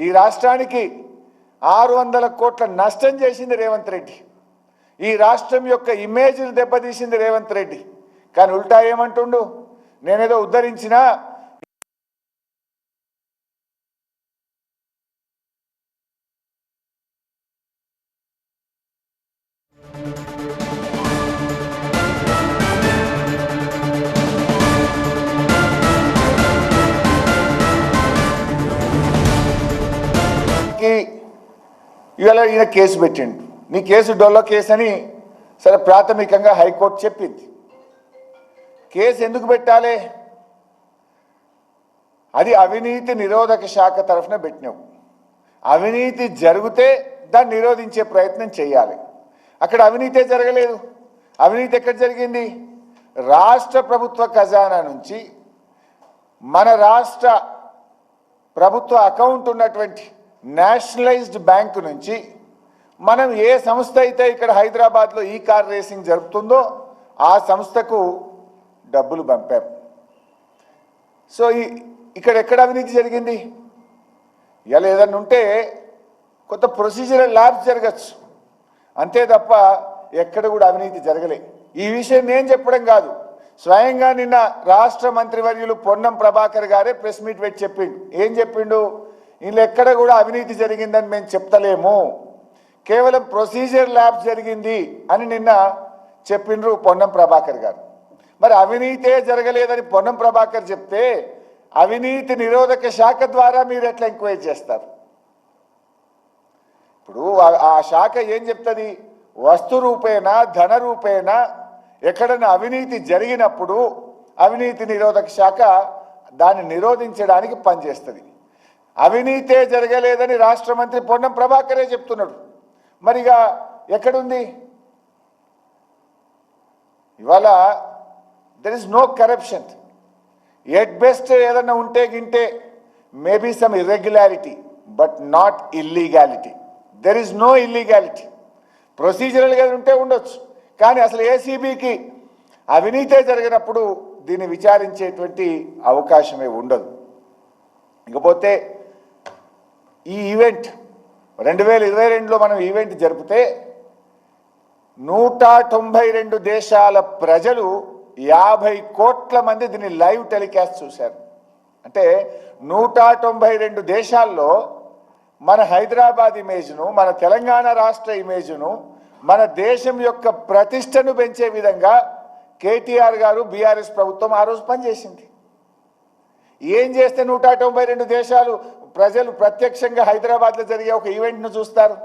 ఈ రాష్ట్రానికి 600 కోట్ల నష్టం చేసింది రేవంత్ రెడ్డి. ఈ రాష్ట్రం యొక్క ఇమేజ్ను దెబ్బతీసింది రేవంత్ రెడ్డి. కానీ ఉల్టా ఏమంటుండు, నేనేదో ఉద్ధరించినా ఇవాళ ఈయన కేసు పెట్టిండు. నీ కేసు డొల్ల కేసు అని సరే ప్రాథమికంగా హైకోర్టు చెప్పింది. కేసు ఎందుకు పెట్టాలి? అది అవినీతి నిరోధక శాఖ తరఫున పెట్టినావు. అవినీతి జరిగితే దాన్ని నిరోధించే ప్రయత్నం చేయాలి. అక్కడ అవినీతే జరగలేదు. అవినీతి ఎక్కడ జరిగింది? రాష్ట్ర ప్రభుత్వ ఖజానా నుంచి మన రాష్ట్ర ప్రభుత్వ అకౌంట్ ఉన్నటువంటి నేషనలైజ్డ్ బ్యాంకు నుంచి మనం ఏ సంస్థ అయితే ఇక్కడ హైదరాబాద్లో ఈ కార్ రేసింగ్ జరుపుతుందో ఆ సంస్థకు డబ్బులు పంపాం. సో ఇక్కడ ఎక్కడ అవినీతి జరిగింది? ఇలా ఏదన్నా ఉంటే కొత్త ప్రొసీజరల్ ల్యాబ్స్ జరగచ్చు, అంతే తప్ప ఎక్కడ కూడా అవినీతి జరగలే. ఈ విషయం నేను చెప్పడం కాదు, స్వయంగా నిన్న రాష్ట్ర మంత్రివర్యులు పొన్నం ప్రభాకర్ గారే ప్రెస్ మీట్ పెట్టి చెప్పిండు. ఏం చెప్పిండు? వీళ్ళు ఎక్కడ కూడా అవినీతి జరిగిందని మేము చెప్తలేము, కేవలం ప్రొసీజర్ ల్యాబ్స్ జరిగింది అని నిన్న చెప్పిండ్రు పొన్నం ప్రభాకర్ గారు. మరి అవినీతే జరగలేదని పొన్నం ప్రభాకర్ చెప్తే అవినీతి నిరోధక శాఖ ద్వారా మీరు ఎట్లా ఎంక్వైరీ చేస్తారు? ఇప్పుడు ఆ శాఖ ఏం చెప్తుంది? వస్తు రూపేణ ధన రూపేణ ఎక్కడైనా అవినీతి జరిగినప్పుడు అవినీతి నిరోధక శాఖ దాన్ని నిరోధించడానికి పనిచేస్తుంది. అవినీతే జరగలేదని రాష్ట్ర మంత్రి పొన్నం ప్రభాకరే చెప్తున్నాడు. మరిగా ఎక్కడుంది? ఇవాళ there is no corruption. At best ఏదన్నా ఉంటే గింటే maybe some irregularity but not illegality. There is no illegality. ప్రొసీజరల్గా ఉంటే ఉండొచ్చు, కానీ అసలు ఏసీబీకి అవినీతే జరిగినప్పుడు దీన్ని విచారించేటువంటి అవకాశమే ఉండదు. ఇకపోతే ఈ ఈవెంట్ 2022లో మనం ఈవెంట్ జరిపితే 192 దేశాల ప్రజలు 50 కోట్ల మంది దీన్ని లైవ్ టెలికాస్ట్ చూశారు. అంటే 192 దేశాల్లో మన హైదరాబాద్ ఇమేజ్ను, మన తెలంగాణ రాష్ట్ర ఇమేజ్ను, మన దేశం యొక్క ప్రతిష్టను పెంచే విధంగా కేటీఆర్ గారు బీఆర్ఎస్ ప్రభుత్వం ఆ రోజు పనిచేసింది. ఏం చేస్తే 192 దేశాలు ప్రజలు ప్రత్యక్షంగా హైదరాబాద్లో జరిగే ఒక ఈవెంట్ను చూస్తారు?